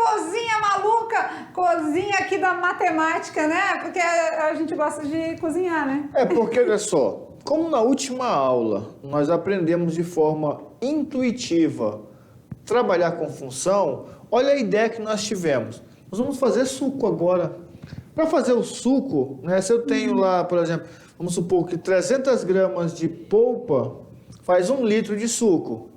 cozinha maluca, cozinha aqui da matemática, né? Porque a gente gosta de cozinhar, né? É porque, olha só, como na última aula nós aprendemos de forma intuitiva trabalhar com função, olha a ideia que nós tivemos. Nós vamos fazer suco agora. Para fazer o suco, né, se eu tenho lá, por exemplo, vamos supor que 300 gramas de polpa faz 1 litro de suco.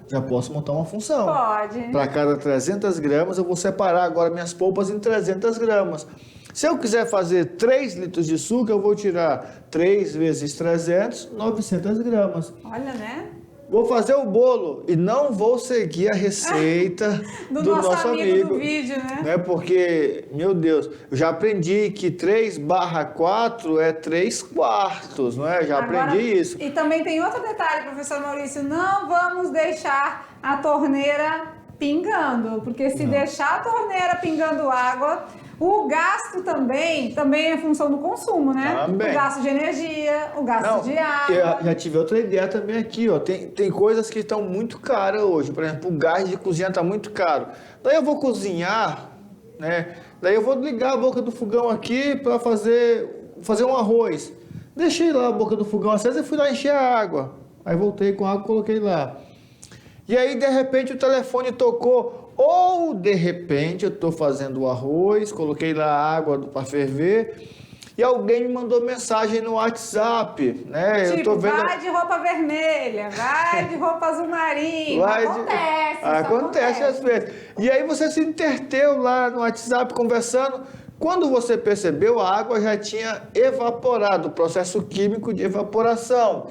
Já posso montar uma função. Pode. Para cada 300 gramas, eu vou separar agora minhas polpas em 300 gramas. Se eu quiser fazer 3 litros de suco, eu vou tirar 3 vezes 300, 900 gramas. Olha, né? Vou fazer o bolo e não vou seguir a receita do do nosso amigo. Do vídeo, né? Porque, meu Deus, eu já aprendi que 3/4 é 3/4, não é? Já aprendi isso. E também tem outro detalhe, professor Maurício, não vamos deixar a torneira pingando, porque se deixar a torneira pingando água, o gasto também é função do consumo, né? Também. O gasto de energia, o gasto de água. Eu já tive outra ideia também aqui, ó. Tem coisas que estão muito caras hoje. Por exemplo, o gás de cozinha está muito caro. Daí eu vou cozinhar, né? Daí eu vou ligar a boca do fogão aqui para fazer um arroz. Deixei lá a boca do fogão acesa e fui lá encher a água. Aí voltei com a água e coloquei lá. E aí, de repente, o telefone tocou. Ou, de repente, eu estou fazendo o arroz, coloquei lá a água para ferver, e alguém me mandou mensagem no WhatsApp, né? Tipo, eu tô vendo... vai de roupa vermelha, vai de roupa azul marinho. Acontece às vezes. E aí você se interteu lá no WhatsApp conversando. Quando você percebeu, a água já tinha evaporado, o processo químico de evaporação.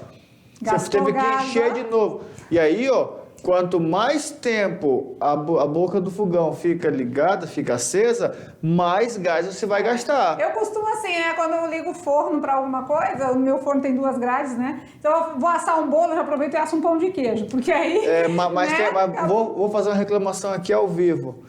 Você teve que encher de novo. E aí, ó, quanto mais tempo a boca do fogão fica ligada, fica acesa, mais gás você vai gastar. Eu costumo assim, quando eu ligo o forno para alguma coisa, o meu forno tem 2 grades, né? Então eu vou assar um bolo, eu já aproveito e asso um pão de queijo, porque aí... Vou fazer uma reclamação aqui ao vivo.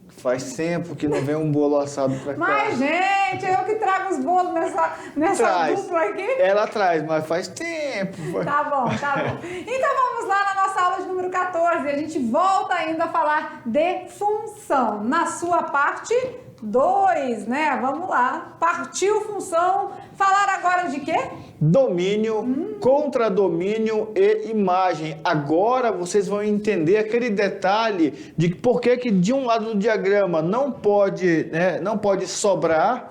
Faz tempo que não vem um bolo assado pra cá. Mas, gente, eu que trago os bolos nessa dupla aqui. Ela traz, mas faz tempo. Tá bom. Então vamos lá na nossa aula de número 14. A gente volta ainda a falar de função. Na sua parte 2, né? Vamos lá. Partiu função. Falar agora de quê? Domínio, contradomínio e imagem. Agora vocês vão entender aquele detalhe de por que de um lado do diagrama não pode sobrar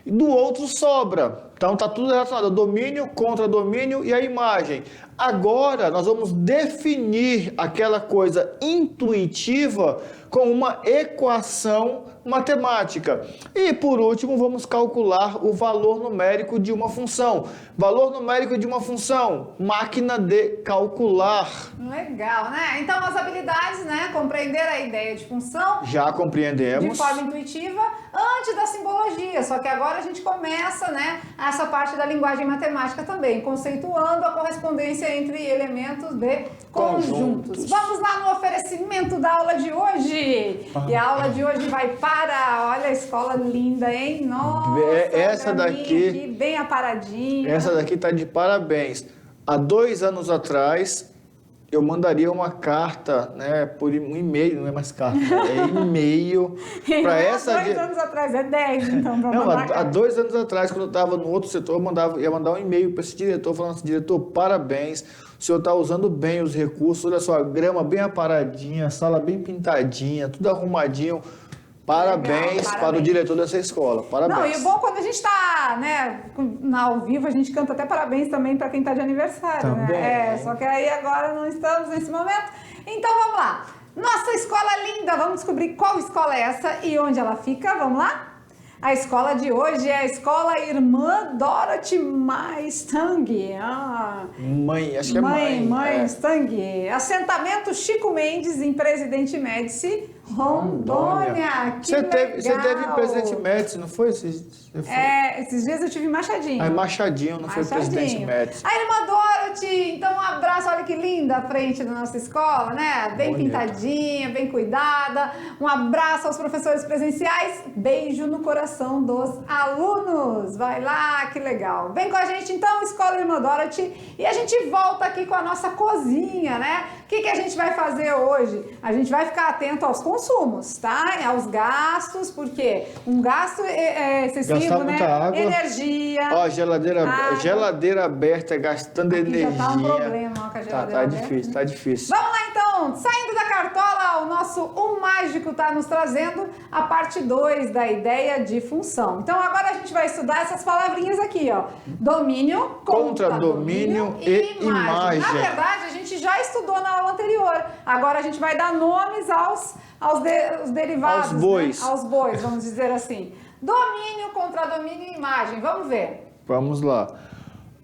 e do outro sobra. Então está tudo relacionado ao domínio, contradomínio e a imagem. Agora nós vamos definir aquela coisa intuitiva com uma equação matemática. E por último, vamos calcular o valor numérico de uma função. Valor numérico de uma função, máquina de calcular. Legal, né? Então as habilidades, né? Compreender a ideia de função. Já compreendemos. De forma intuitiva, antes da simbologia. Só que agora a gente começa, né? Essa parte da linguagem matemática também, conceituando a correspondência entre elementos de conjuntos. Vamos lá no oferecimento da aula de hoje. E a aula de hoje vai para, olha a escola linda, hein? Nossa, essa daqui aqui, bem aparadinha. Essa daqui tá de parabéns. Há 2 anos atrás, eu mandaria uma carta, né, por um e-mail, não é mais carta, é e-mail para essa... Há 2 anos atrás, é 10, então, para mandar há 2 anos atrás, quando eu estava no outro setor, ia mandar um e-mail para esse diretor, falando assim, diretor, parabéns, o senhor está usando bem os recursos, olha só, a grama bem aparadinha, a sala bem pintadinha, tudo arrumadinho. Parabéns para o diretor dessa escola. Parabéns. Não, e o bom quando a gente está, né, ao vivo, a gente canta até parabéns também para quem está de aniversário, também. né? Só que aí agora não estamos nesse momento. Então vamos lá. Nossa escola linda, vamos descobrir qual escola é essa e onde ela fica. Vamos lá? A escola de hoje é a Escola Irmã Dorothy Stang. Acho que é mãe. Mãe Stang. Assentamento Chico Mendes, em Presidente Médici, Rondônia. Você teve em Presidente Médici, não foi? Esses dias eu tive em Machadinho. Machadinho, não foi Presidente Médici. A Irmã Dorothy, então um abraço, olha que linda a frente da nossa escola, né? Bem Bonita. pintadinha, bem cuidada. Um abraço aos professores presenciais. Beijo no coração dos alunos. Vai lá, que legal. Vem com a gente então, Escola Irmã Dorothy, e a gente volta aqui com a nossa cozinha, né? O que a gente vai fazer hoje? A gente vai ficar atento aos consumos, tá? Aos gastos, porque um gasto excessivo, Gastar né? muita água. Energia. Ó, geladeira aberta, gastando Aqui energia. já tá um problema ó, com a geladeira Tá aberta. difícil, tá difícil. Vamos lá então, saindo da cartola, o nosso Mágico está nos trazendo a parte 2 da ideia de função. Então agora a gente vai estudar essas palavrinhas aqui, ó. Domínio, Contra domínio e imagem. Na verdade, a gente já estudou na aula anterior. Agora a gente vai dar nomes aos derivados, Aos bois. né? Aos bois, vamos dizer assim. Domínio, contra domínio e imagem. Vamos ver. Vamos lá.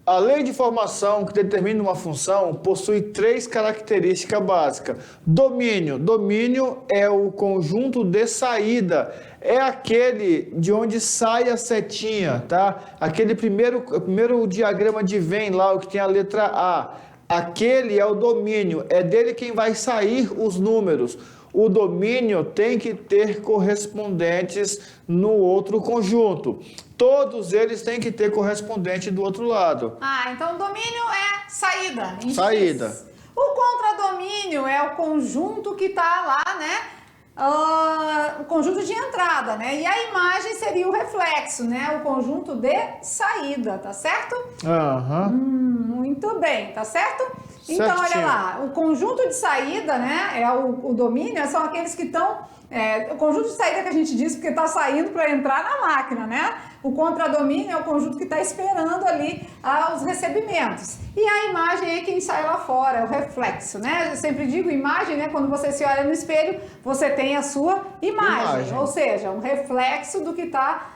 A lei de formação que determina uma função possui 3 características básicas. Domínio. Domínio é o conjunto de saída. É aquele de onde sai a setinha, tá? Aquele primeiro diagrama de Venn lá, o que tem a letra A. Aquele é o domínio. É dele quem vai sair os números. O domínio tem que ter correspondentes no outro conjunto. Todos eles têm que ter correspondente do outro lado. Ah, então o domínio é saída. em Saída. X. O contradomínio é o conjunto que está lá, né? O conjunto de entrada, né? E a imagem seria o reflexo, né? O conjunto de saída, tá certo? Aham. Muito bem, tá certo? Então, olha Certinho. lá, o conjunto de saída, né? É o domínio, são aqueles que estão. O conjunto de saída que a gente diz porque está saindo para entrar na máquina, né? O contradomínio é o conjunto que está esperando ali os recebimentos. E a imagem é quem sai lá fora, é o reflexo, né? Eu sempre digo imagem, né? Quando você se olha no espelho, você tem a sua imagem. Ou seja, um reflexo do que está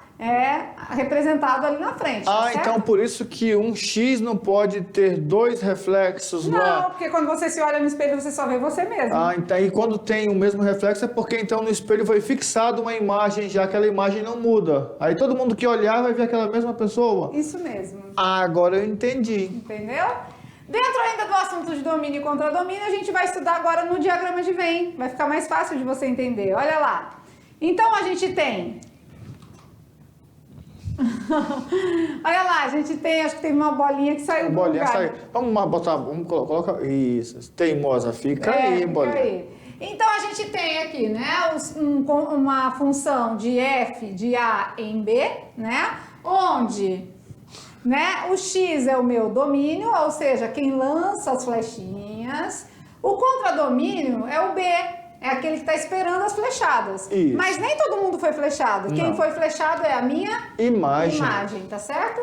representado ali na frente. Ah, certo? então por isso que um X não pode ter 2 reflexos lá. Não, porque quando você se olha no espelho, você só vê você mesmo. Ah, então e quando tem o mesmo reflexo é porque então no espelho foi fixado uma imagem, já aquela imagem não muda. Aí todo mundo que olhar vai ver aquela mesma pessoa. Isso mesmo. Ah, agora eu entendi. Entendeu? Dentro ainda do assunto de domínio e contradomínio, a gente vai estudar agora no diagrama de Venn. Vai ficar mais fácil de você entender. Olha lá. Então a gente tem... Olha lá, a gente tem, acho que teve uma bolinha que saiu do Bolinha lugar. sai. Vamos colocar isso. Teimosa, fica aí, Fica bolinha. aí. Então a gente tem aqui, né, uma função de f de a em b, né, onde, né, o x é o meu domínio, ou seja, quem lança as flechinhas. O contradomínio é o b, é aquele que está esperando as flechadas. Isso. Mas nem todo mundo foi flechado. Quem Não. foi flechado é a minha Imagem. tá certo?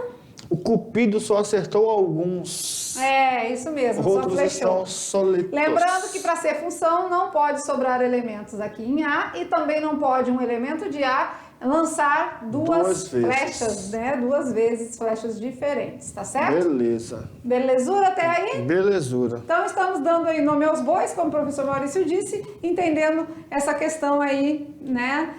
O Cupido só acertou alguns. É, isso mesmo, só Outros flechou. estão solitos. Lembrando que para ser função não pode sobrar elementos aqui em A e também não pode um elemento de A lançar duas vezes. flechas, né? 2 vezes flechas diferentes, tá certo? Beleza. Belezura até aí? Belezura. Então estamos dando aí nome aos bois, como o professor Maurício disse, entendendo essa questão aí, né?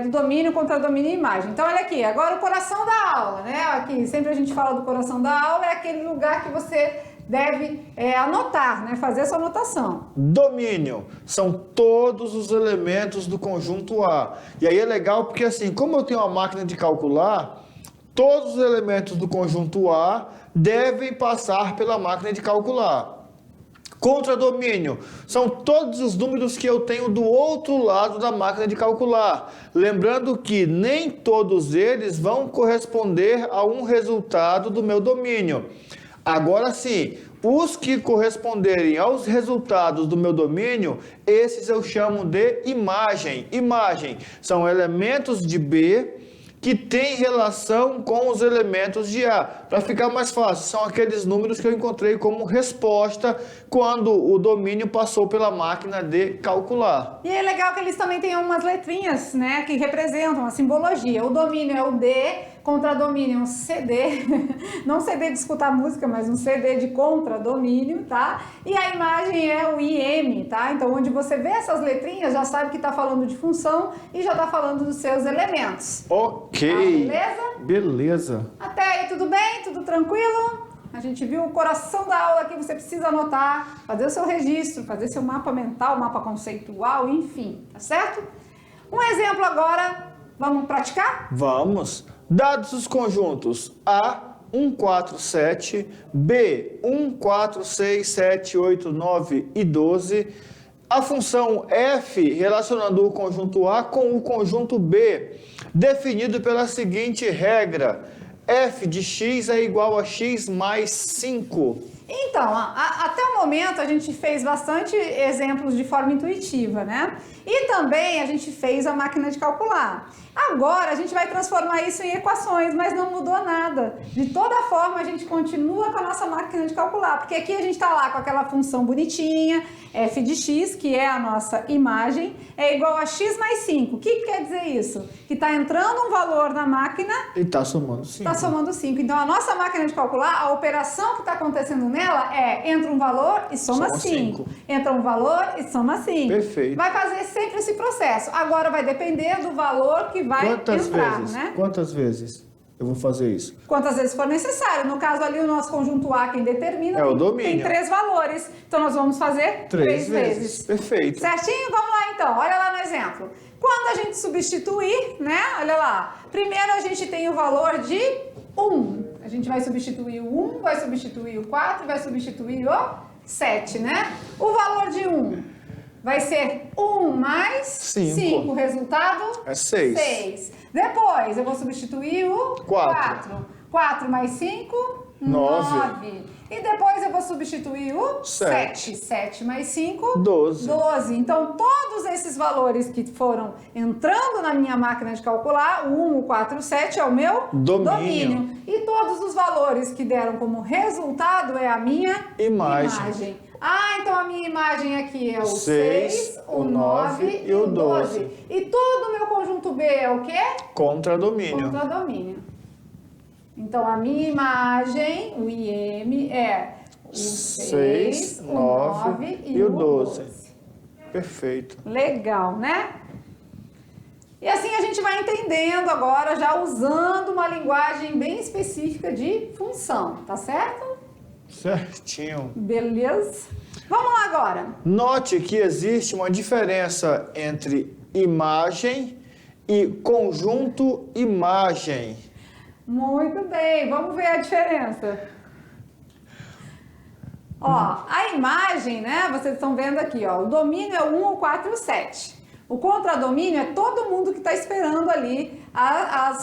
Do domínio, contra domínio e imagem. Então olha aqui, agora o coração da aula, né? Aqui sempre a gente fala do coração da aula, é aquele lugar que você deve anotar, né? Fazer a sua anotação. Domínio são todos os elementos do conjunto A. E aí é legal porque assim, como eu tenho uma máquina de calcular, todos os elementos do conjunto A devem passar pela máquina de calcular. Contradomínio são todos os números que eu tenho do outro lado da máquina de calcular. Lembrando que nem todos eles vão corresponder a um resultado do meu domínio. Agora sim, os que corresponderem aos resultados do meu domínio, esses eu chamo de imagem. Imagem são elementos de B que têm relação com os elementos de A. Para ficar mais fácil, são aqueles números que eu encontrei como resposta quando o domínio passou pela máquina de calcular. E é legal que eles também têm umas letrinhas, né, que representam a simbologia. O domínio é o D, contradomínio é um CD, não CD de escutar música, mas um CD de contradomínio, tá? E a imagem é o IM, tá? Então, onde você vê essas letrinhas, já sabe que tá falando de função e já tá falando dos seus elementos. Ok. Tá, beleza? Beleza. Até aí, tudo bem? Tudo tranquilo? A gente viu o coração da aula aqui, você precisa anotar, fazer o seu registro, fazer seu mapa mental, mapa conceitual, enfim, tá certo? Um exemplo agora, vamos praticar? Vamos. Dados os conjuntos A, 1, 4, 7, B, 1, 4, 6, 7, 8, 9 e 12. A função f relacionando o conjunto A com o conjunto B, definido pela seguinte regra: f de x é igual a x mais 5. Então, até o momento a gente fez bastante exemplos de forma intuitiva, né? E também a gente fez a máquina de calcular. Agora a gente vai transformar isso em equações, mas não mudou nada. De toda forma, a gente continua com a nossa máquina de calcular, porque aqui a gente está lá com aquela função bonitinha, f de x, que é a nossa imagem, é igual a x mais 5. O que quer dizer isso? Que está entrando um valor na máquina E está somando 5. está somando 5. Então, a nossa máquina de calcular, a operação que está acontecendo nela é entra um valor e soma 5. Entra um valor e soma 5. Perfeito. Vai fazer sempre esse processo. Agora vai depender do valor que vai entrar, né? Quantas vezes eu vou fazer isso? Quantas vezes for necessário. No caso ali, o nosso conjunto A, quem determina, É o domínio. tem 3 valores. Então, nós vamos fazer 3 vezes. Perfeito. Certinho? Vamos lá, então. Olha lá no exemplo. Quando a gente substituir, né? Olha lá. Primeiro, a gente tem o valor de 1. A gente vai substituir o 1, vai substituir o 4, vai substituir o 7, né? O valor de 1 vai ser 1 mais 5. O resultado é 6. 6. Depois, eu vou substituir o 4. 4 mais 5, 9. E depois eu vou substituir o 7. 7 mais 5, 12. Então, todos esses valores que foram entrando na minha máquina de calcular, o 1, o 4, o 7 é o meu domínio. E todos os valores que deram como resultado é a minha imagem. Ah, então a minha imagem aqui é o 6, o 9 e o 12. E todo o meu conjunto B é o quê? Contradomínio. Contradomínio. Então, a minha imagem, o IM, é o 6, o 9 e o 12. Perfeito. Legal, né? E assim a gente vai entendendo agora, já usando uma linguagem bem específica de função, tá certo? Certinho. Beleza? Vamos lá agora. Note que existe uma diferença entre imagem e conjunto imagem. Muito bem, vamos ver a diferença. Ó, a imagem, né, vocês estão vendo aqui, ó, o domínio é o 1, o 4 e o 7. O contradomínio é todo mundo que está esperando ali as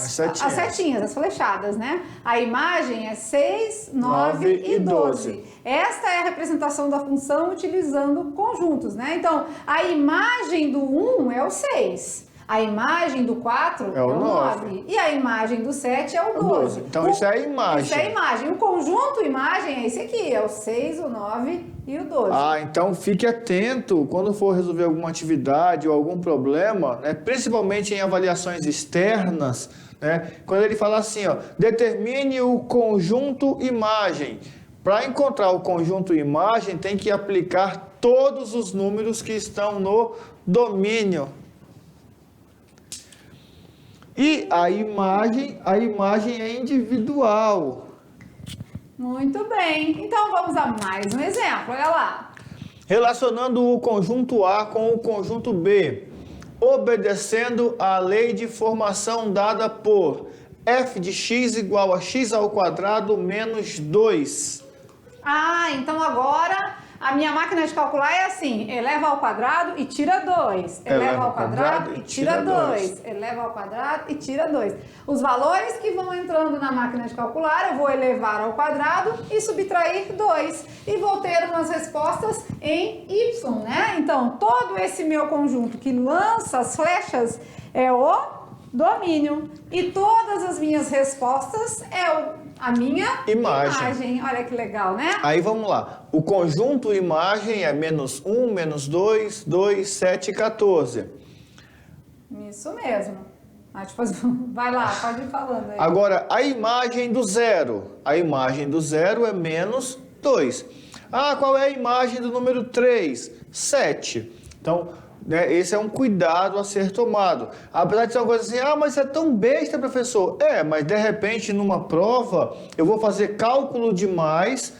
setinhas, as flechadas, né? A imagem é 6, 9 e 12. Esta é a representação da função utilizando conjuntos, né? Então, a imagem do 1 é o 6. A imagem do 4 é o 9. E a imagem do 7 é o 12. Então, isso é a imagem. Isso é a imagem. O conjunto imagem é esse aqui, é o 6, o 9 e o 12. Ah, então fique atento quando for resolver alguma atividade ou algum problema, né, principalmente em avaliações externas, né, quando ele fala assim, ó, determine o conjunto imagem. Para encontrar o conjunto imagem, tem que aplicar todos os números que estão no domínio. E a imagem é individual. Muito bem. Então, vamos a mais um exemplo. Olha lá. Relacionando o conjunto A com o conjunto B, obedecendo à lei de formação dada por f de x igual a x ao quadrado menos 2. Ah, então agora a minha máquina de calcular é assim, eleva ao quadrado e tira 2. Eleva ao quadrado e tira 2. Eleva ao quadrado e tira 2. Os valores que vão entrando na máquina de calcular, eu vou elevar ao quadrado e subtrair 2. E vou ter umas respostas em y, né? Então, todo esse meu conjunto que lança as flechas é o domínio. E todas as minhas respostas é a minha imagem. Olha que legal, né? Aí vamos lá. O conjunto imagem é menos 1, menos 2, 2, 7 e 14. Isso mesmo. Vai lá, pode ir falando aí. Agora, a imagem do zero. A imagem do zero é menos 2. Ah, qual é a imagem do número 3? 7. Então, né? Esse é um cuidado a ser tomado. Apesar de ser uma coisa assim, mas isso é tão besta, professor. Mas de repente numa prova eu vou fazer cálculo demais,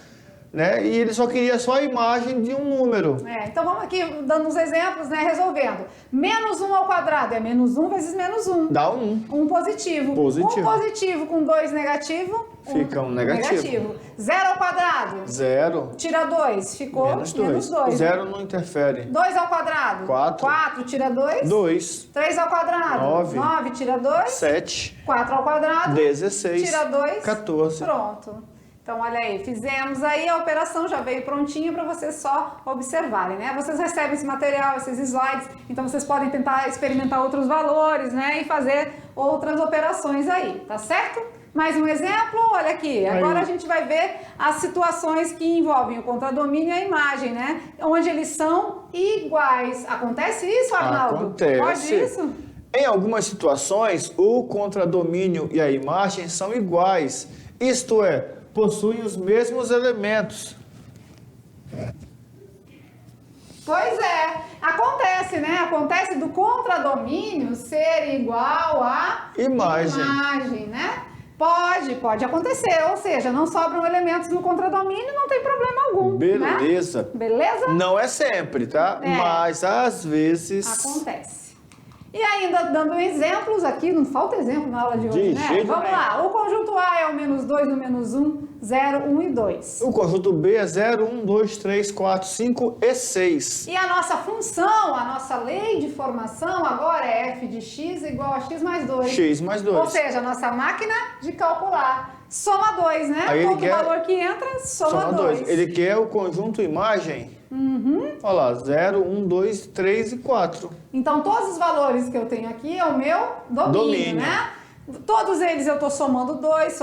né? E ele só queria só a imagem de um número. Então vamos aqui dando uns exemplos, né? Resolvendo. Menos 1 ao quadrado é menos 1 vezes menos 1. Dá 1. 1 positivo. Positivo. 1 positivo com 2 negativo. Fica um negativo. 0 ao quadrado. 0. Tira 2. Ficou menos 2. 0 não interfere. 2 ao quadrado. 4. 4 tira 2. 2. 3 ao quadrado. 9. 9 tira 2. 7. 4 ao quadrado. 16. Tira 2. 14. Pronto. Então, olha aí, fizemos aí, a operação já veio prontinha para vocês só observarem, né? Vocês recebem esse material, esses slides, então vocês podem tentar experimentar outros valores, né? E fazer outras operações aí, tá certo? Mais um exemplo, olha aqui, agora a gente vai ver as situações que envolvem o contradomínio e a imagem, né? Onde eles são iguais. Acontece isso, Arnaldo? Acontece. Pode isso? Em algumas situações, o contradomínio e a imagem são iguais, isto é, possuem os mesmos elementos. Pois é, acontece, né? Acontece do contradomínio ser igual a imagem, né? Pode acontecer, ou seja, não sobram elementos no contradomínio, não tem problema algum. Beleza. Né? Beleza? Não é sempre, tá? Mas às vezes... Acontece. E ainda dando exemplos aqui, não falta exemplo na aula de hoje, né? Vamos lá, o conjunto A é o menos 2 no menos 1, 0, 1 e 2. O conjunto B é 0, 1, 2, 3, 4, 5 e 6. E a nossa função, a nossa lei de formação agora é f de x igual a x mais 2. X mais 2. Ou seja, a nossa máquina de calcular. Soma 2, né? Aí Todo valor que entra, soma 2. Ele quer o conjunto imagem. Olha lá, 0, 1, 2, 3 e 4. Então, todos os valores que eu tenho aqui é o meu domínio, né? Todos eles eu estou somando 2,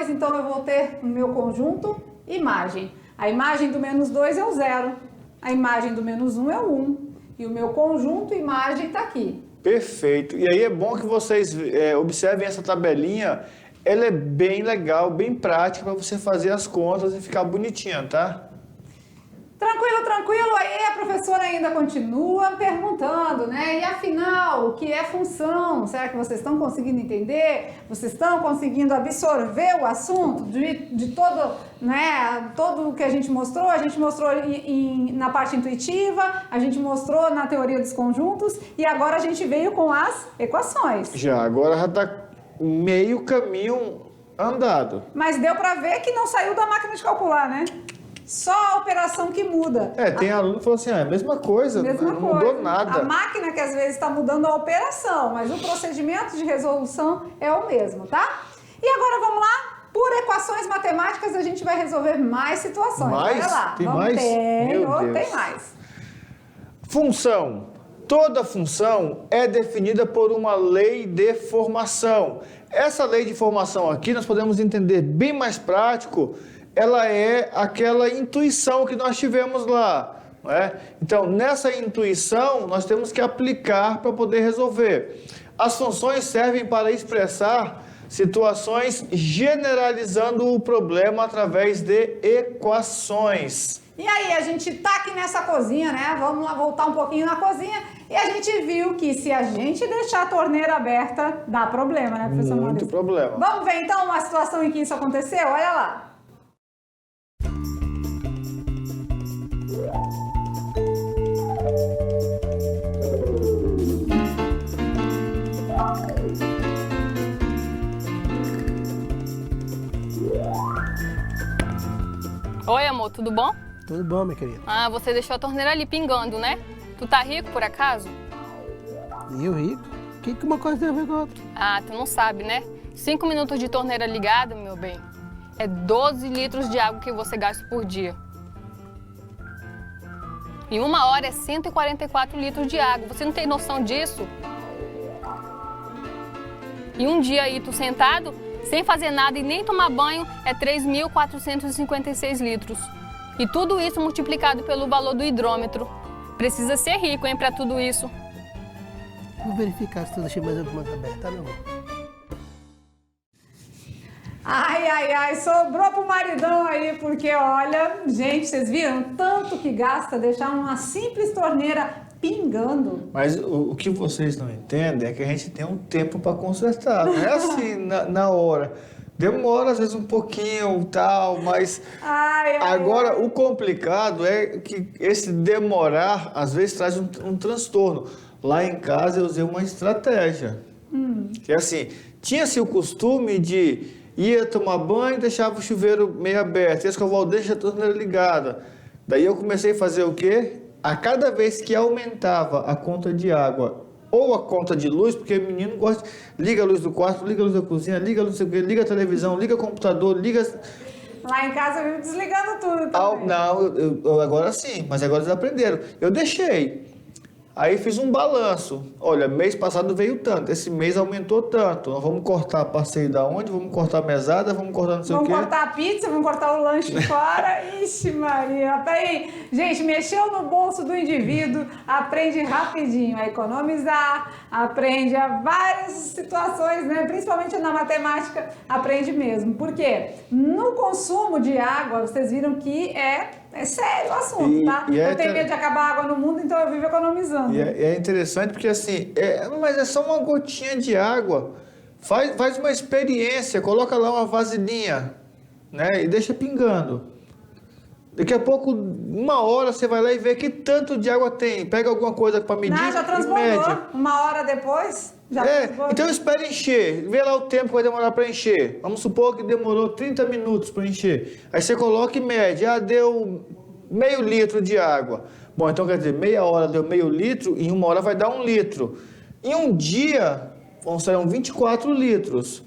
então eu vou ter o meu conjunto imagem. A imagem do menos 2 é o 0, a imagem do menos 1 é o 1, e o meu conjunto imagem está aqui. Perfeito. E aí é bom que vocês observem essa tabelinha, ela é bem legal, bem prática para você fazer as contas e ficar bonitinha, tá? Tranquilo, aí a professora ainda continua perguntando, né? E afinal, o que é função? Será que vocês estão conseguindo entender? Vocês estão conseguindo absorver o assunto de todo, né? Todo o que a gente mostrou na parte intuitiva, a gente mostrou na teoria dos conjuntos e agora a gente veio com as equações. Agora já está meio caminho andado. Mas deu para ver que não saiu da máquina de calcular, né? Só a operação que muda. Tem aluno que falou assim, é a mesma coisa, não mudou nada. A máquina que às vezes está mudando a operação, mas o procedimento de resolução é o mesmo, tá? E agora vamos lá, por equações matemáticas a gente vai resolver mais situações. Mais? Olha lá. Tem mais? Tem mais. Função. Toda função é definida por uma lei de formação. Essa lei de formação aqui nós podemos entender bem mais prático. Ela é aquela intuição que nós tivemos lá, não é? Então, nessa intuição, nós temos que aplicar para poder resolver. As funções servem para expressar situações generalizando o problema através de equações. E aí, a gente tá aqui nessa cozinha, né? Vamos lá voltar um pouquinho na cozinha. E a gente viu que se a gente deixar a torneira aberta, dá problema, né, professor? Muito problema. Vamos ver, então, uma situação em que isso aconteceu? Olha lá. Oi, amor, tudo bom? Tudo bom, minha querida. Ah, você deixou a torneira ali pingando, né? Tu tá rico, por acaso? E eu rico? O que uma coisa tem a ver com a outra? Ah, tu não sabe, né? 5 minutos de torneira ligada, meu bem, é 12 litros de água que você gasta por dia. Em 1 hora é 144 litros de água. Você não tem noção disso? E um dia aí, tu sentado, sem fazer nada e nem tomar banho, é 3.456 litros. E tudo isso multiplicado pelo valor do hidrômetro. Precisa ser rico, hein, pra tudo isso. Vou verificar se tu deixei mais alguma aberta, tá, meu amor? Ai, ai, ai, sobrou pro maridão aí, porque olha, gente, vocês viram tanto que gasta deixar uma simples torneira pingando. Mas o que vocês não entendem é que a gente tem um tempo para consertar, não é assim na hora. Demora às vezes um pouquinho tal, mas Ai, ai, agora ai. o complicado é que esse demorar às vezes traz um transtorno. Lá em casa eu usei uma estratégia, que é assim, tinha-se o costume de ia tomar banho, deixava o chuveiro meio aberto, ia escovar o dente, a torneira ligada. Daí eu comecei a fazer o quê? A cada vez que aumentava a conta de água ou a conta de luz, porque o menino gosta, liga a luz do quarto, liga a luz da cozinha, liga a luz do liga a televisão, liga o computador, liga... Lá em casa eu vivo desligando tudo também. Não, agora sim, mas agora eles aprenderam. Eu deixei. Aí fiz um balanço. Olha, mês passado veio tanto, esse mês aumentou tanto. Nós vamos cortar passeio da onde? Vamos cortar mesada, vamos cortar não sei o quê. Vamos cortar a pizza, vamos cortar o lanche fora. Ixi, Maria. Peraí. Gente, mexeu no bolso do indivíduo, aprende rapidinho a economizar, aprende a várias situações, né? Principalmente na matemática, aprende mesmo. Por quê? No consumo de água, vocês viram que é sério o assunto, tá? Eu tenho medo de acabar a água no mundo, então eu vivo economizando. E é interessante porque assim, mas é só uma gotinha de água. Faz uma experiência, coloca lá uma vasilhinha, né? E deixa pingando. Daqui a pouco, 1 hora, você vai lá e vê que tanto de água tem. Pega alguma coisa para medir Já e transbordou. mede. 1 hora depois, já transbordou. Então espera encher. Vê lá o tempo que vai demorar para encher. Vamos supor que demorou 30 minutos para encher. Aí você coloca e mede. Deu meio litro de água. Bom, então quer dizer, meia hora deu meio litro, em 1 hora vai dar 1 litro. Em um dia, serão 24 litros.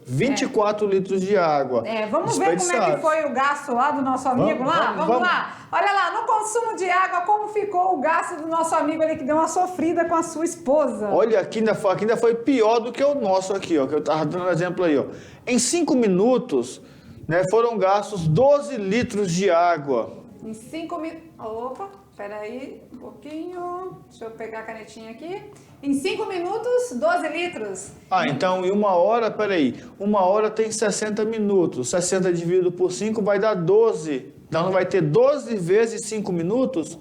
24 litros de água. Vamos ver como é que foi o gasto lá do nosso amigo Vamos lá. Olha lá, no consumo de água, como ficou o gasto do nosso amigo ali que deu uma sofrida com a sua esposa. Olha, aqui ainda foi pior do que o nosso aqui, ó, que eu estava dando um exemplo aí, ó. Em 5 minutos, né, foram gastos 12 litros de água. Em 5 minutos... Opa, peraí, um pouquinho. Deixa eu pegar a canetinha aqui. Em 5 minutos, 12 litros. Então em 1 hora, peraí, 1 hora tem 60 minutos. 60 dividido por 5 vai dar 12. Então não vai ter 12 vezes 5 minutos?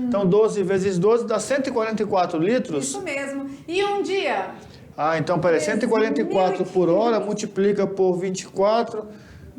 Então 12 vezes 12 dá 144 litros? Isso mesmo. E um dia? Então peraí, 144 por hora, multiplica por 24...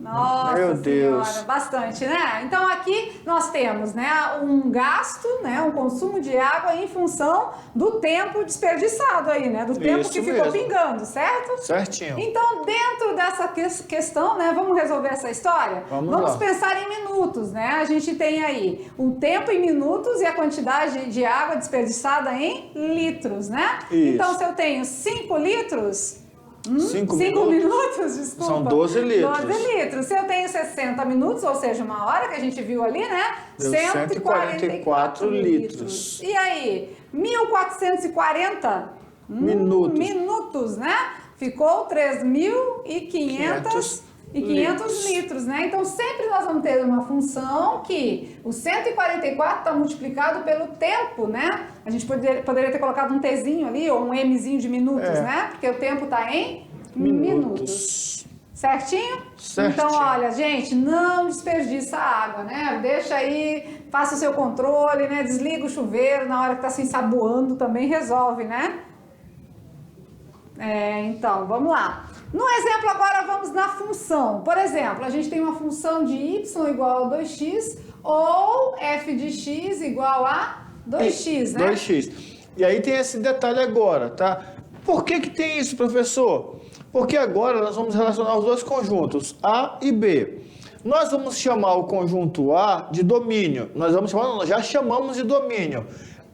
Nossa Meu Deus. Senhora, bastante, né? Então aqui nós temos, né, um gasto, né, um consumo de água em função do tempo desperdiçado aí, né? Do tempo que ficou pingando, certo? Certinho. Então, dentro dessa questão, né, vamos resolver essa história? Vamos pensar em minutos, né? A gente tem aí o tempo em minutos e a quantidade de água desperdiçada em litros, né? Isso. Então, se eu tenho 5 litros... 5 minutos, desculpa. São 12 litros. 12 litros. Se eu tenho 60 minutos, ou seja, 1 hora que a gente viu ali, né? Deu 144 litros. E aí, 1.440 minutos, né? Ficou 3.500 litros, né? Então, sempre nós vamos ter uma função que o 144 está multiplicado pelo tempo, né? A gente poderia ter colocado um Tzinho ali, ou um Mzinho de minutos, né? Porque o tempo está em minutos. Certinho? Certinho. Então, olha, gente, não desperdiça a água, né? Deixa aí, faça o seu controle, né? Desliga o chuveiro na hora que está se ensaboando, também resolve, né? Então, vamos lá. No exemplo agora, vamos na função. Por exemplo, a gente tem uma função de y igual a 2x ou f de x igual a 2x, né? 2x. E aí tem esse detalhe agora, tá? Por que tem isso, professor? Porque agora nós vamos relacionar os dois conjuntos, A e B. Nós vamos chamar o conjunto A de domínio. Nós já chamamos de domínio.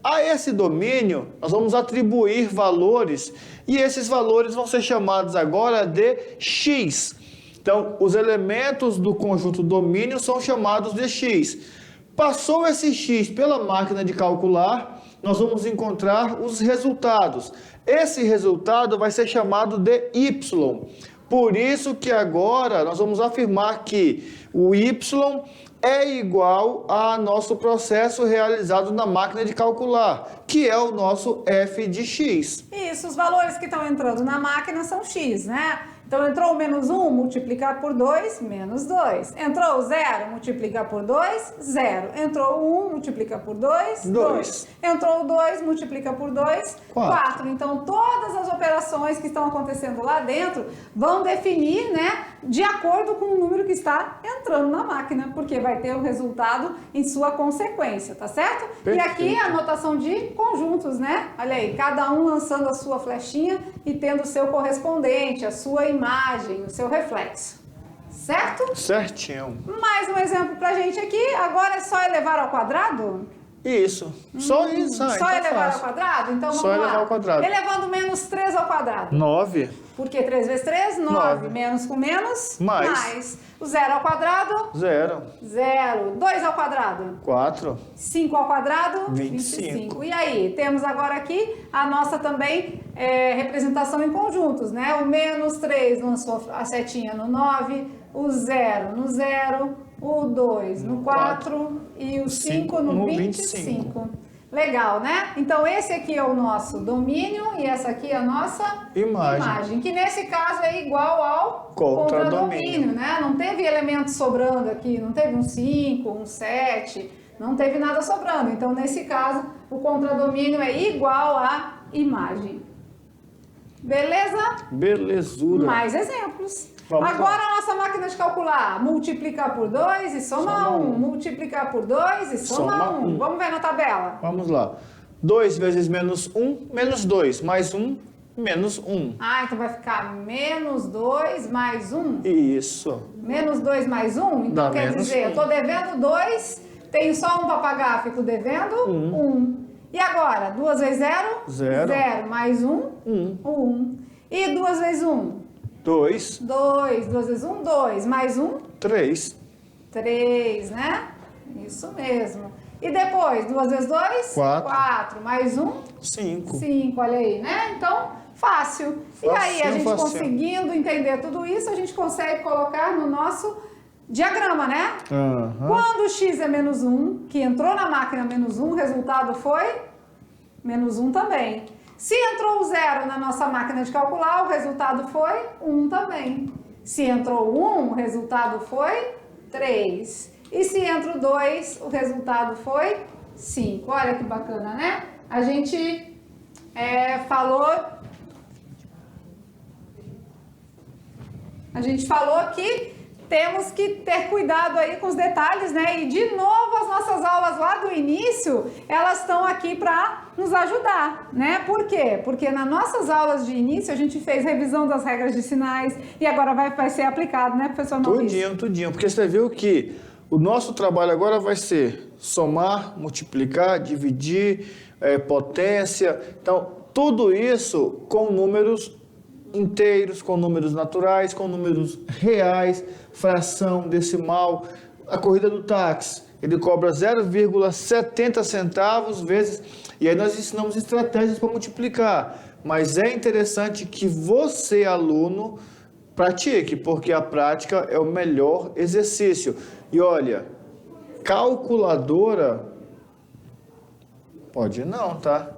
A esse domínio, nós vamos atribuir valores e esses valores vão ser chamados agora de x. Então, os elementos do conjunto domínio são chamados de x. Passou esse x pela máquina de calcular, nós vamos encontrar os resultados. Esse resultado vai ser chamado de y. Por isso que agora nós vamos afirmar que o y é igual a nosso processo realizado na máquina de calcular, que é o nosso f de x. Isso, os valores que estão entrando na máquina são x, né? Então, entrou o menos 1, multiplicar por 2, menos 2. Entrou o 0, multiplicar por 2, 0. Entrou o 1, multiplica por 2, 2. Entrou o 2, multiplica por 2, 4. Então, todas as operações que estão acontecendo lá dentro vão definir, né, de acordo com o número que está entrando na máquina, porque vai ter o resultado em sua consequência, tá certo? Perfeito. E aqui a anotação de conjuntos, né? Olha aí, cada um lançando a sua flechinha e tendo o seu correspondente, a sua imagem, o seu reflexo. Certo? Certinho. Mais um exemplo pra gente aqui. Agora é só elevar ao quadrado? Isso. Só isso. Só então elevar fácil. ao quadrado? Então vamos Só lá. elevar ao quadrado. Elevando menos 3 ao quadrado. 9. Porque 3 vezes 3, 9. 9. Menos com menos, Mais. O 0 ao quadrado, 0. 0. 2 ao quadrado, 4. 5 ao quadrado, 25. E aí, temos agora aqui a nossa também representação em conjuntos, né? O menos 3 lançou a setinha no 9, o 0 no 0, o 2 no 4 e o 5 no 25. Legal, né? Então, esse aqui é o nosso domínio e essa aqui é a nossa imagem. Que nesse caso é igual ao contradomínio, né? Não teve elementos sobrando aqui, não teve um 5, um 7, não teve nada sobrando. Então, nesse caso, o contradomínio é igual à imagem. Beleza? Belezura. Mais exemplos. Vamos Agora a nossa máquina de calcular. Multiplicar por 2 e soma 1. Multiplicar por 2 e soma 1. Vamos ver na tabela. Vamos lá. 2 vezes menos 1, menos 2. Mais 1, menos 1. Ah, então vai ficar menos 2 mais 1. Isso. Menos 2 mais 1? Então Dá quer menos dizer, eu estou devendo 2, tenho só 1 para pagar, fico devendo 1. E agora? 2 vezes 0? 0. 0 mais 1? 1. E 2 vezes 1? 2. 2. 2 vezes 1? 2. Mais 1? 3. 3, né? Isso mesmo. E depois, 2 vezes 2? 4. 4. Mais 1? 5. 5, olha aí, né? Então, fácil. E aí, a gente conseguindo entender tudo isso, a gente consegue colocar no nosso diagrama, né? Quando o x é menos 1, que entrou na máquina menos 1, o resultado foi menos 1 também. Se entrou o 0 na nossa máquina de calcular, o resultado foi 1 também. Se entrou o 1, o resultado foi 3. E se entra o 2, o resultado foi 5. Olha que bacana, né? A gente falou que temos que ter cuidado aí com os detalhes, né? E de novo as nossas aulas lá do início, elas estão aqui para nos ajudar, né? Por quê? Porque nas nossas aulas de início a gente fez revisão das regras de sinais e agora vai ser aplicado, né, professor Maurício? Tudinho. Porque você viu que o nosso trabalho agora vai ser somar, multiplicar, dividir, potência. Então, tudo isso com números inteiros, com números naturais, com números reais, fração, decimal. A corrida do táxi, ele cobra 0,70 centavos vezes, e aí nós ensinamos estratégias para multiplicar. Mas é interessante que você, aluno, pratique, porque a prática é o melhor exercício. E olha, calculadora pode não, tá?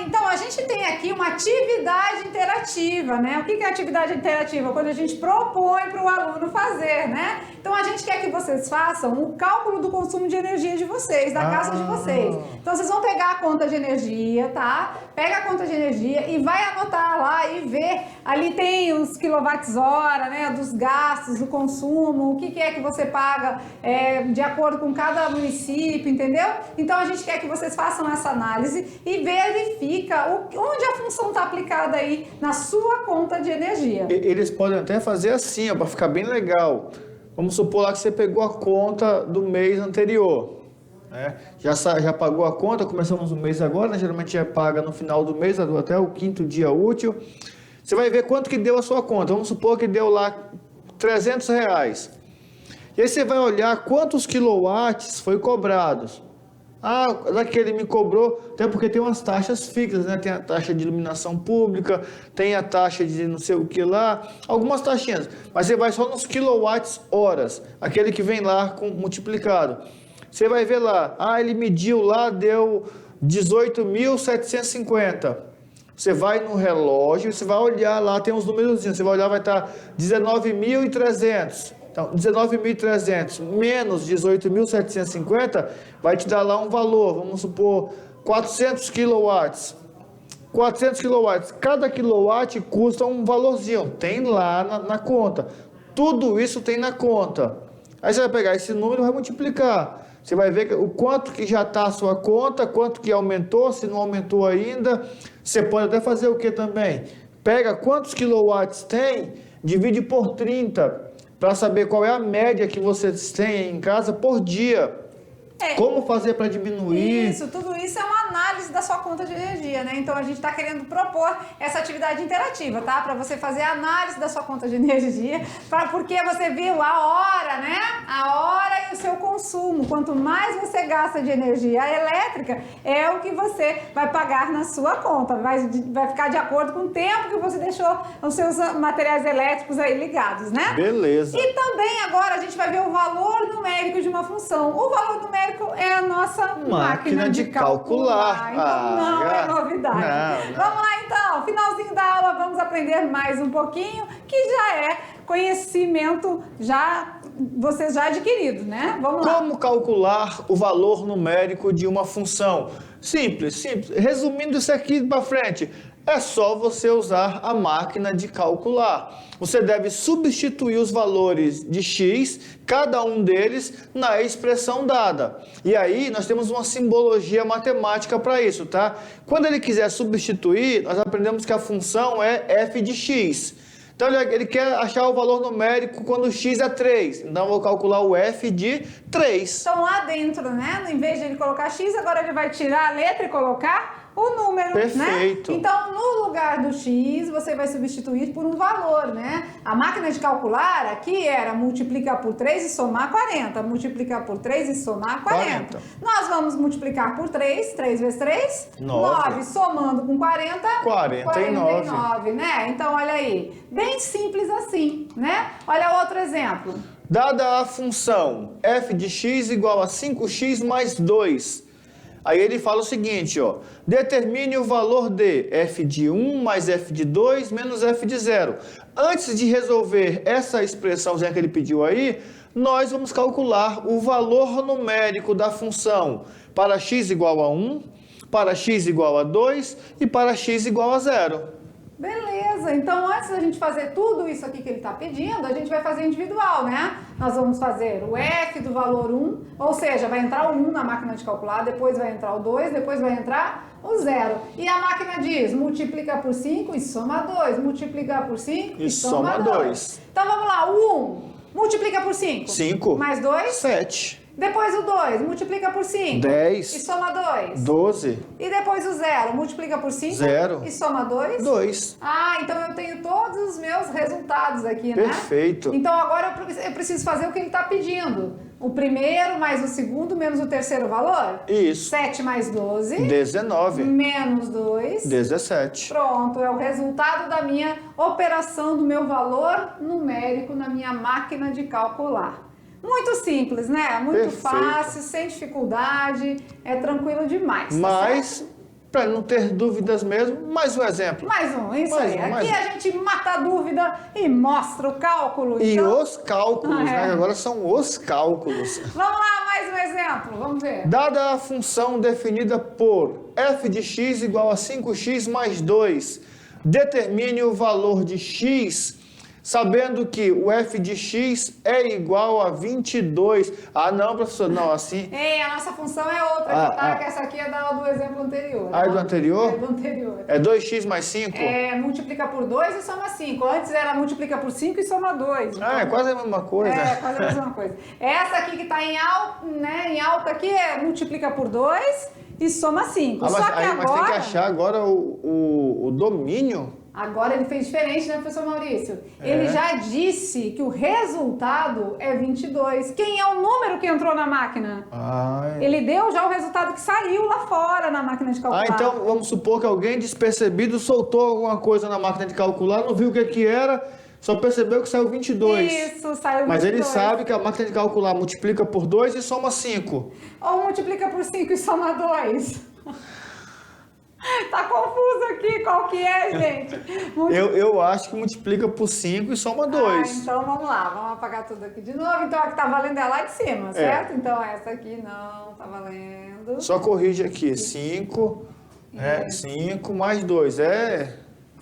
Então a gente tem aqui uma atividade interativa, né? O que é atividade interativa? Quando a gente propõe para o aluno fazer, né? Então a gente quer que vocês façam o cálculo do consumo de energia de vocês, da casa de vocês. Então vocês vão pegar a conta de energia, tá? Pega a conta de energia e vai anotar lá e ver. Ali tem os quilowatts-hora, né? Dos gastos, do consumo, o que é que você paga de acordo com cada município, entendeu? Então a gente quer que vocês façam essa análise e verifica onde a função está aplicada aí na sua conta de energia. Eles podem até fazer assim, para ficar bem legal. Vamos supor lá que você pegou a conta do mês anterior, né? Já pagou a conta, começamos o mês agora, né? Geralmente já paga no final do mês, até o 5º dia útil. Você vai ver quanto que deu a sua conta. Vamos supor que deu lá R$300. E aí você vai olhar quantos quilowatts foi cobrados. Daqui ele me cobrou, até porque tem umas taxas fixas, né? Tem a taxa de iluminação pública, tem a taxa de não sei o que lá, algumas taxinhas. Mas você vai só nos quilowatts-horas, aquele que vem lá multiplicado. Você vai ver lá, ele mediu lá, deu 18.750. Você vai no relógio, você vai olhar lá, tem uns númerozinhos, você vai olhar, vai estar 19.300. Então, 19.300 menos 18.750 vai te dar lá um valor, vamos supor, 400 quilowatts. 400 quilowatts. Cada quilowatt custa um valorzinho, tem lá na conta. Tudo isso tem na conta. Aí você vai pegar esse número e vai multiplicar. Você vai ver o quanto que já está a sua conta, quanto que aumentou, se não aumentou ainda. Você pode até fazer o que também? Pega quantos quilowatts tem, divide por 30, para saber qual é a média que vocês têm em casa por dia. Como fazer para diminuir? Isso, tudo isso é uma análise da sua conta de energia, né? Então a gente está querendo propor essa atividade interativa, tá? Para você fazer a análise da sua conta de energia, porque você viu a hora, né? A hora e o seu consumo. Quanto mais você gasta de energia elétrica, é o que você vai pagar na sua conta. Vai ficar de acordo com o tempo que você deixou os seus materiais elétricos aí ligados, né? Beleza. E também agora a gente vai ver o valor numérico de uma função. O valor numérico é a nossa máquina de calcular. Então não é novidade. Não. Vamos lá então, finalzinho da aula, vamos aprender mais um pouquinho, que já é conhecimento vocês já adquirido, né? Vamos lá. Como calcular o valor numérico de uma função? Simples. Resumindo isso aqui para frente, é só você usar a máquina de calcular. Você deve substituir os valores de x, cada um deles, na expressão dada. E aí nós temos uma simbologia matemática para isso, tá? Quando ele quiser substituir, nós aprendemos que a função é f de x. Então ele quer achar o valor numérico quando x é 3. Então eu vou calcular o f de 3. Então lá dentro, né? Em vez de ele colocar x, agora ele vai tirar a letra e colocar o número, Perfeito. Né? Então, no lugar do x, você vai substituir por um valor, né? A máquina de calcular aqui era multiplicar por 3 e somar 40. Multiplicar por 3 e somar 40. Nós vamos multiplicar por 3. 3 vezes 3? 9. Somando com 40? 49, né? Então, olha aí. Bem simples assim, né? Olha outro exemplo. Dada a função f de x igual a 5x mais 2. Aí ele fala o seguinte, ó, determine o valor de f de 1 mais f de 2 menos f de 0. Antes de resolver essa expressãozinha que ele pediu aí, nós vamos calcular o valor numérico da função para x igual a 1, para x igual a 2 e para x igual a 0. Beleza, então antes da gente fazer tudo isso aqui que ele está pedindo, a gente vai fazer individual, né? Nós vamos fazer o f do valor 1, ou seja, vai entrar o 1 na máquina de calcular, depois vai entrar o 2, depois vai entrar o 0. E a máquina diz, multiplica por 5 e soma 2, multiplica por 5 e soma 2. Então vamos lá, o 1 multiplica por 5. 5. Mais 2? 7. Depois o 2, multiplica por 5. 10. E soma 2. 12. E depois o 0, multiplica por 5. 0. E soma 2. 2. Ah, então eu tenho todos os meus resultados aqui, né? Perfeito. Então agora eu preciso fazer o que ele está pedindo. O primeiro mais o segundo menos o terceiro valor? Isso. 7 mais 12. 19. Menos 2. 17. Pronto, é o resultado da minha operação do meu valor numérico na minha máquina de calcular. Muito simples, né? Muito Perfeito. fácil, sem dificuldade, é tranquilo demais. Tá Mas, certo? para não ter dúvidas mesmo, mais um exemplo. Mais um, isso Mais aí. um, mais Aqui um. a gente mata a dúvida e mostra o cálculo. E então... os cálculos, né? Agora são os cálculos. Vamos lá, mais um exemplo, vamos ver. Dada a função definida por f de x igual a 5x mais 2, determine o valor de x, sabendo que o f de x é igual a 22. Ah, não, professor, não, assim... Ei, a nossa função é outra, tá? Que essa aqui é do exemplo anterior. Ah, é do anterior? É do anterior. É 2x mais 5? É, multiplica por 2 e soma 5. Antes era multiplica por 5 e soma 2. Ah, é quase a mesma coisa. É, quase a mesma coisa. Essa aqui que está em alta aqui é multiplica por 2 e soma 5. Ah, Só que agora... mas tem que achar agora o domínio. Agora ele fez diferente, né, professor Maurício? Ele já disse que o resultado é 22. Quem é o número que entrou na máquina? Ele deu já o resultado que saiu lá fora na máquina de calcular. Então vamos supor que alguém despercebido soltou alguma coisa na máquina de calcular, não viu o que era, só percebeu que saiu 22. Isso, saiu 22. Mas ele sabe que a máquina de calcular multiplica por 2 e soma 5. Ou multiplica por 5 e soma 2. Tá confuso aqui, qual que é, gente? Eu acho que multiplica por 5 e soma 2. Então vamos lá, vamos apagar tudo aqui de novo. Então a que tá valendo é lá de cima, certo? Então essa aqui não tá valendo. Só corrige aqui, 5, 5 mais 2,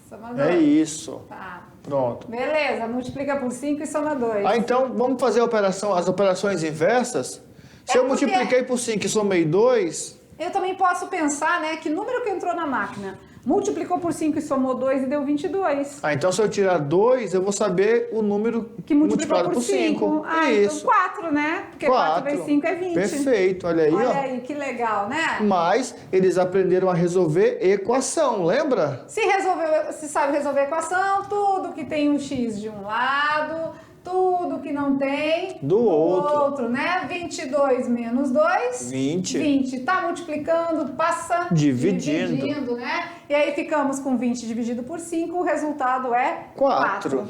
Soma 2. É isso. Tá. Pronto. Beleza, multiplica por 5 e soma 2. Então vamos fazer as operações inversas? Se eu porque- multipliquei por 5 e somei 2... Eu também posso pensar, né, que número que entrou na máquina multiplicou por 5 e somou 2 e deu 22. então se eu tirar 2, eu vou saber o número Que multiplicou multiplicado por por 5. 5. Isso. Então 4, né? Porque 4 vezes 5 é 20. Perfeito, olha aí, Olha ó. aí, que legal, né? Mas eles aprenderam a resolver equação, lembra? Se sabe resolver a equação, tudo que tem um x de um lado, tudo que não tem Do outro. né? 22 menos 2, 20. 20. Tá multiplicando, passa Dividindo. né? E aí ficamos com 20 dividido por 5, o resultado é 4.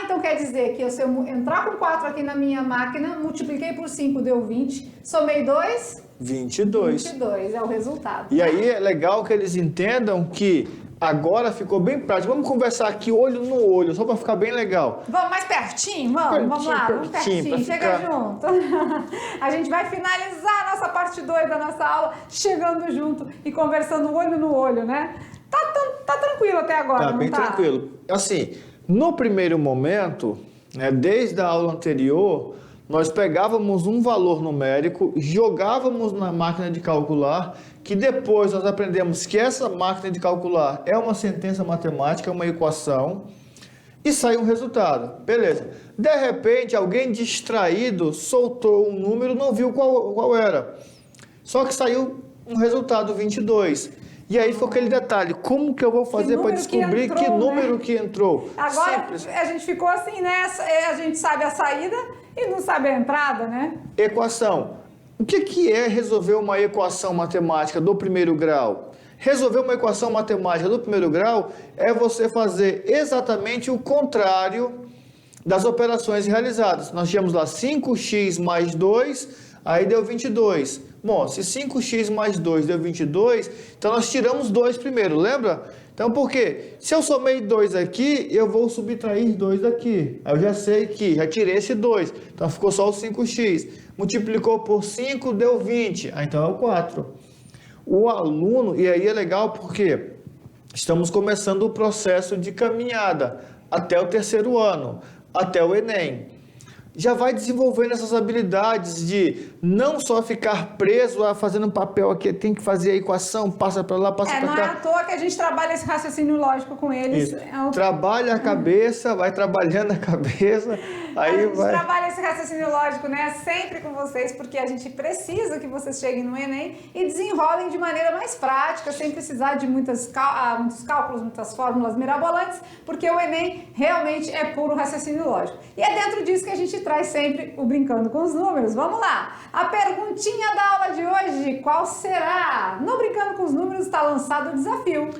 Então quer dizer que se eu entrar com 4 aqui na minha máquina, multipliquei por 5, deu 20, somei 2, 22. 22 é o resultado. E aí é legal que eles entendam que agora ficou bem prático. Vamos conversar aqui olho no olho, só para ficar bem legal. Vamos mais pertinho? Vamos lá, vamos pertinho. pra Chega ficar- junto. A gente vai finalizar a nossa parte 2 da nossa aula, chegando junto e conversando olho no olho, né? Tá tranquilo até agora, Tá não bem tá? tranquilo. Assim, no primeiro momento, né, desde a aula anterior, nós pegávamos um valor numérico, jogávamos na máquina de calcular, que depois nós aprendemos que essa máquina de calcular é uma sentença matemática, é uma equação, e sai um resultado. Beleza. De repente, alguém distraído soltou um número, não viu qual era. Só que saiu um resultado 22. E aí ficou aquele detalhe, como que eu vou fazer para número que descobrir entrou, que né? número que entrou? Agora Simples. a gente ficou assim, né? A gente sabe a saída e não sabe a entrada, né? Equação. O que é resolver uma equação matemática do primeiro grau? Resolver uma equação matemática do primeiro grau é você fazer exatamente o contrário das operações realizadas. Nós tínhamos lá 5x mais 2, aí deu 22. Bom, se 5x mais 2 deu 22, então nós tiramos 2 primeiro, lembra? Então por quê? Se eu somei 2 aqui, eu vou subtrair 2 daqui. Aí eu já sei que já tirei esse 2, então ficou só o 5x. Multiplicou por 5, deu 20, então é o 4. O aluno, e aí é legal porque estamos começando o processo de caminhada até o terceiro ano, até o Enem. Já vai desenvolvendo essas habilidades de não só ficar preso a fazendo papel aqui, tem que fazer a equação, passa para lá, passa para Não cá. é à toa que a gente trabalha esse raciocínio lógico com eles. Isso. Trabalha a cabeça, vai trabalhando a cabeça, A aí gente vai... trabalha esse raciocínio lógico, né? Sempre com vocês, porque a gente precisa que vocês cheguem no Enem e desenrolem de maneira mais prática, sem precisar de muitos cálculos, muitas fórmulas mirabolantes, porque o Enem realmente é puro raciocínio lógico. E é dentro disso que a gente traz sempre o Brincando com os Números. Vamos lá! A perguntinha da aula de hoje, qual será? No Brincando com os Números está lançado o desafio.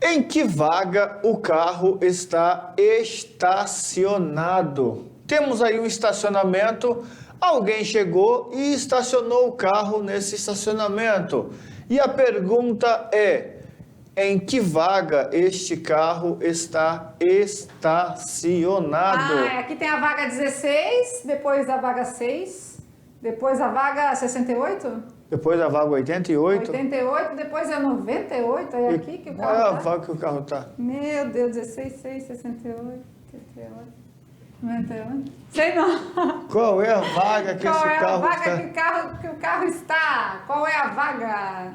Em que vaga o carro está estacionado? Temos aí um estacionamento, alguém chegou e estacionou o carro nesse estacionamento. E a pergunta é: em que vaga este carro está estacionado? Aqui tem a vaga 16, depois a vaga 6, depois a vaga 68? Depois da vaga 88? 88, depois é 98, é aqui que o Qual é a carro tá? vaga que o carro está? Meu Deus, 16, 6, 68, 88, 98. Sei não. Qual é a vaga que Qual esse é a carro vaga está? que o carro está? Qual é a vaga?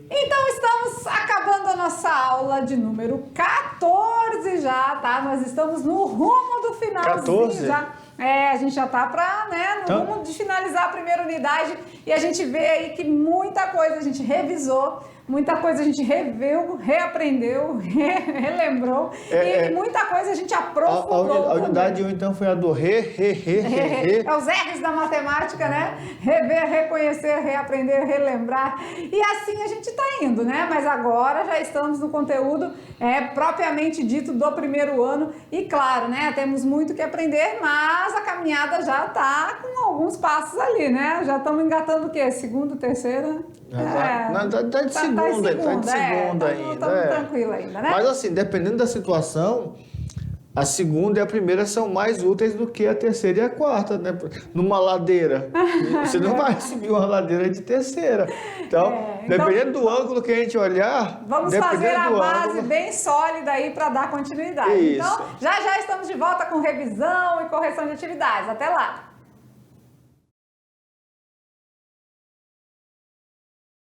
Então, estamos acabando a nossa aula de número 14 já, tá? Nós estamos no rumo do finalzinho 14? já. A gente já tá no rumo de finalizar a primeira unidade e a gente vê aí que muita coisa a gente revisou, muita coisa a gente reviu, reaprendeu, relembrou e muita coisa a gente aprofundou. A unidade 1 então foi a do re. É os R's da matemática, né? Rever, reconhecer, reaprender, relembrar. E assim a gente tá indo, né? Mas agora já estamos no conteúdo propriamente dito do primeiro ano. E claro, né? Temos muito que aprender, mas a caminhada já tá com alguns passos ali, né? Já estamos engatando o quê? Segundo, terceiro? Tá de segundo. segunda, tá em segunda ainda. Estamos tranquilo ainda, né? Mas assim, dependendo da situação, a segunda e a primeira são mais úteis do que a terceira e a quarta, né? Numa ladeira. Você não vai subir uma ladeira de terceira. Então, dependendo do ângulo que a gente olhar... Vamos fazer a base bem sólida aí para dar continuidade. Isso. Então, já estamos de volta com revisão e correção de atividades. Até lá!